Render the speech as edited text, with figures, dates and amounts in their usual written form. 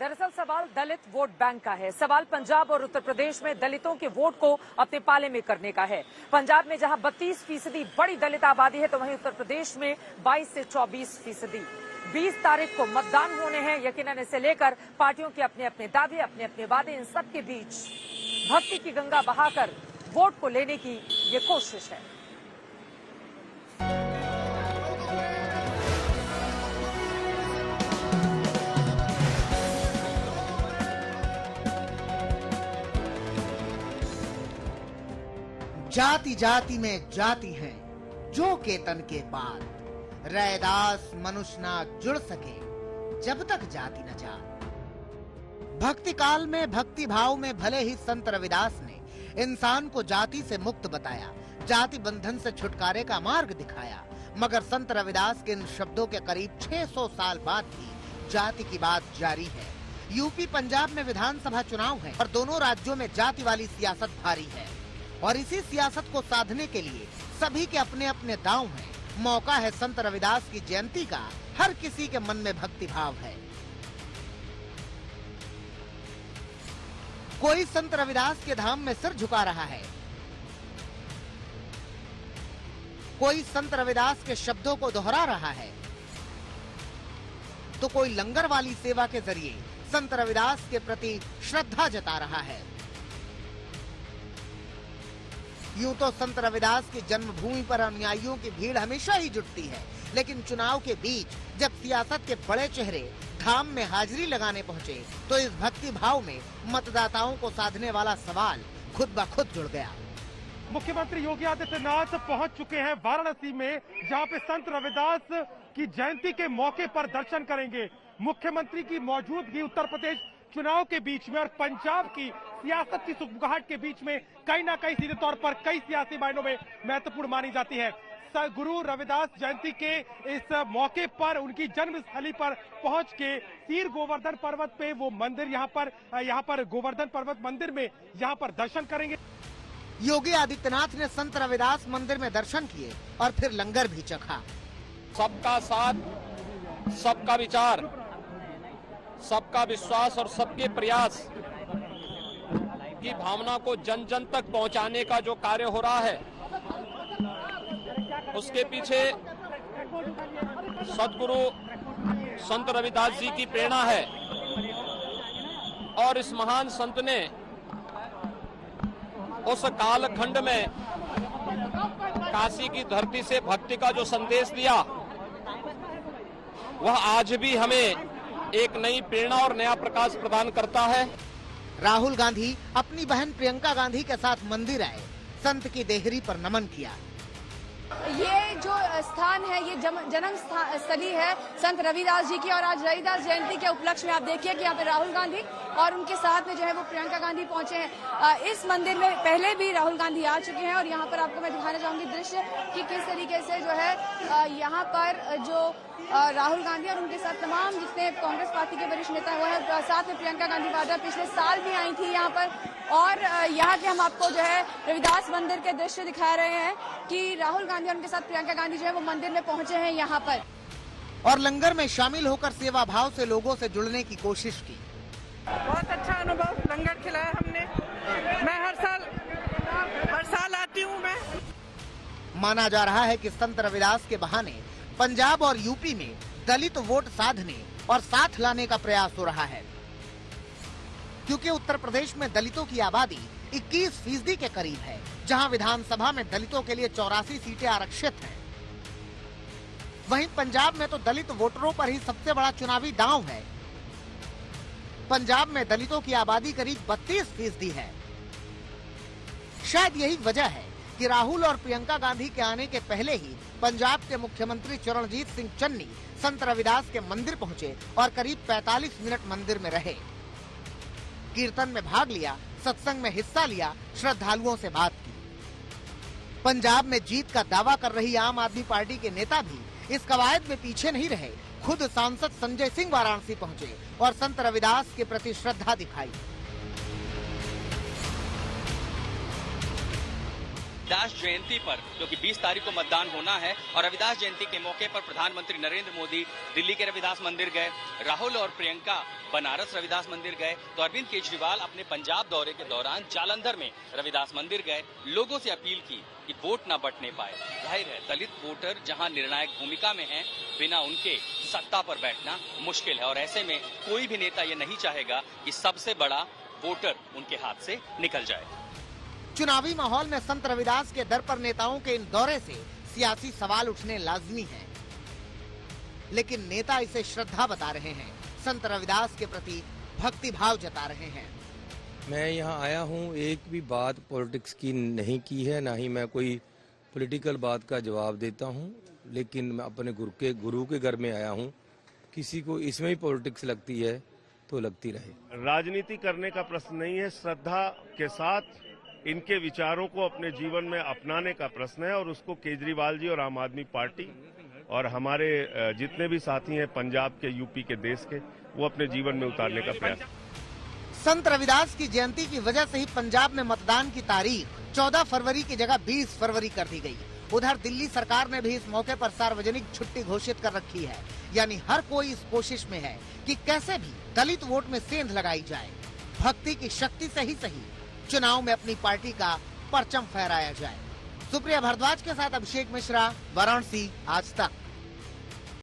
दरअसल सवाल दलित vote bank का है। सवाल पंजाब और उत्तर प्रदेश में दलितों के वोट को अपने पाले में करने का है। पंजाब में जहां 32% बड़ी दलित आबादी है, तो वहीं उत्तर प्रदेश में 22 से 24%। 20 तारीख को मतदान होने हैं। यकीनन इसे लेकर पार्टियों के अपने अपने दावे, अपने अपने वादे, इन सब के बीच भक्ति की गंगा बहाकर वोट को लेने की ये कोशिश है। जाति जाति में जाति है जो केतन के बाद, रैदास मनुष्य ना जुड़ सके जब तक जाति न जात। भक्ति काल में भक्ति भाव में भले ही संत रविदास ने इंसान को जाति से मुक्त बताया, जाति बंधन से छुटकारे का मार्ग दिखाया, मगर संत रविदास के इन शब्दों के करीब 600 साल बाद भी जाति की बात जारी है। यूपी पंजाब में विधानसभा चुनाव है और दोनों राज्यों में जाति वाली सियासत भारी है और इसी सियासत को साधने के लिए सभी के अपने अपने दांव हैं। मौका है संत रविदास की जयंती का, हर किसी के मन में भक्ति भाव है। कोई संत रविदास के धाम में सिर झुका रहा है, कोई संत रविदास के शब्दों को दोहरा रहा है, तो कोई लंगर वाली सेवा के जरिए संत रविदास के प्रति श्रद्धा जता रहा है। यूं तो संत रविदास की जन्मभूमि पर अनुयायियों की भीड़ हमेशा ही जुटती है, लेकिन चुनाव के बीच जब सियासत के बड़े चेहरे धाम में हाजिरी लगाने पहुंचे, तो इस भक्ति भाव में मतदाताओं को साधने वाला सवाल खुद ब खुद जुड़ गया। मुख्यमंत्री योगी आदित्यनाथ पहुंच चुके हैं वाराणसी में, जहां पे संत रविदास की जयंती के मौके पर दर्शन करेंगे। मुख्यमंत्री की मौजूदगी उत्तर प्रदेश चुनाव के बीच में और पंजाब की सियासत की सुगबुगाहट के बीच में कहीं ना कहीं सीधे तौर पर कई सियासी मायनों में महत्वपूर्ण मानी जाती है। गुरु रविदास जयंती के इस मौके पर उनकी जन्मस्थली पर पहुंच के तीर गोवर्धन पर्वत पे वो मंदिर यहाँ पर गोवर्धन पर्वत मंदिर में यहाँ पर दर्शन करेंगे। योगी आदित्यनाथ ने संत रविदास मंदिर में दर्शन किए और फिर लंगर भी चखा। सबका साथ, सबका विचार, सबका विश्वास और सबके प्रयास की भावना को जन जन तक पहुंचाने का जो कार्य हो रहा है, उसके पीछे सदगुरु संत रविदास जी की प्रेरणा है और इस महान संत ने उस कालखंड में काशी की धरती से भक्ति का जो संदेश दिया, वह आज भी हमें एक नई प्रेरणा और नया प्रकाश प्रदान करता है। राहुल गांधी अपनी बहन प्रियंका गांधी के साथ मंदिर आए, संत की देहरी पर नमन किया। ये जो स्थान है, ये जन्म स्थली है संत रविदास जी की, और आज रविदास जयंती के उपलक्ष्य में आप देखिए कि यहाँ पे राहुल गांधी और उनके साथ में जो है वो प्रियंका गांधी पहुंचे हैं। इस मंदिर में पहले भी राहुल गांधी आ चुके हैं और यहाँ पर आपको मैं दिखाना चाहूंगी दृश्य कि किस तरीके से जो है यहाँ पर जो राहुल गांधी और उनके साथ तमाम जितने कांग्रेस पार्टी के वरिष्ठ नेता हुए हैं, साथ में प्रियंका गांधी वाड्रा पिछले साल भी आई थी यहाँ पर, और यहाँ के हम आपको जो है रविदास मंदिर के दृश्य दिखा रहे हैं कि राहुल गांधी और उनके साथ प्रियंका गांधी जो है वो मंदिर में पहुंचे हैं यहाँ पर, और लंगर में शामिल होकर सेवा भाव से लोगों से जुड़ने की कोशिश की। बहुत अच्छा अनुभव, लंगर खिलाया हमने। मैं हर साल आती हूँ। मैं माना जा रहा है कि संत रविदास के बहाने पंजाब और यूपी में दलित वोट साधने और साथ लाने का प्रयास हो रहा है, क्योंकि उत्तर प्रदेश में दलितों की आबादी 21% के करीब है, जहां विधानसभा में दलितों के लिए 84 सीटें आरक्षित हैं। वहीं पंजाब में तो दलित वोटरों पर ही सबसे बड़ा चुनावी दांव है। पंजाब में दलितों की आबादी करीब 32% है। शायद यही वजह है कि राहुल और प्रियंका गांधी के आने के पहले ही पंजाब के मुख्यमंत्री चरणजीत सिंह चन्नी संत रविदास के मंदिर पहुंचे और करीब 45 मिनट मंदिर में रहे। कीर्तन में भाग लिया, सत्संग में हिस्सा लिया, श्रद्धालुओं से बात की। पंजाब में जीत का दावा कर रही आम आदमी पार्टी के नेता भी इस कवायद में पीछे नहीं रहे। खुद सांसद संजय सिंह वाराणसी पहुंचे और संत रविदास के प्रति श्रद्धा दिखाई। रविदास जयंती पर, क्योंकि 20 तारीख को मतदान होना है और रविदास जयंती के मौके पर प्रधानमंत्री नरेंद्र मोदी दिल्ली के रविदास मंदिर गए, राहुल और प्रियंका बनारस रविदास मंदिर गए, तो अरविंद केजरीवाल अपने पंजाब दौरे के दौरान जालंधर में रविदास मंदिर गए, लोगों से अपील की कि वोट न बंटने पाए। जाहिर है दलित वोटर जहां निर्णायक भूमिका में हैं, बिना उनके सत्ता पर बैठना मुश्किल है और ऐसे में कोई भी नेता ये नहीं चाहेगा कि सबसे बड़ा वोटर उनके हाथ से निकल जाए। चुनावी माहौल में संत रविदास के दर पर नेताओं के इन दौरे से सियासी सवाल उठने लाजमी है, लेकिन नेता इसे श्रद्धा बता रहे हैं, संत रविदास के प्रति भक्ति भाव जता रहे हैं। मैं यहाँ आया हूँ, एक भी बात पॉलिटिक्स की नहीं की है, ना ही मैं कोई पॉलिटिकल बात का जवाब देता हूँ, लेकिन मैं अपने गुरु के घर में आया हूँ। किसी को इसमें ही पॉलिटिक्स लगती है तो लगती रहे। राजनीति करने का प्रश्न नहीं है, श्रद्धा के साथ इनके विचारों को अपने जीवन में अपनाने का प्रश्न है और उसको केजरीवाल जी और आम आदमी पार्टी और हमारे जितने भी साथी हैं पंजाब के, यूपी के, देश के, वो अपने जीवन में उतारने का प्रयास। संत रविदास की जयंती की वजह से ही पंजाब में मतदान की तारीख 14 फरवरी की जगह 20 फरवरी कर दी गई। उधर दिल्ली सरकार ने भी इस मौके पर सार्वजनिक छुट्टी घोषित कर रखी है, यानी हर कोई इस कोशिश में है कि कैसे भी दलित वोट में सेंध लगाई जाए, भक्ति की शक्ति से ही सही चुनाव में अपनी पार्टी का परचम फहराया जाए। सुप्रिया भारद्वाज के साथ अभिषेक मिश्रा, वाराणसी, आज तक।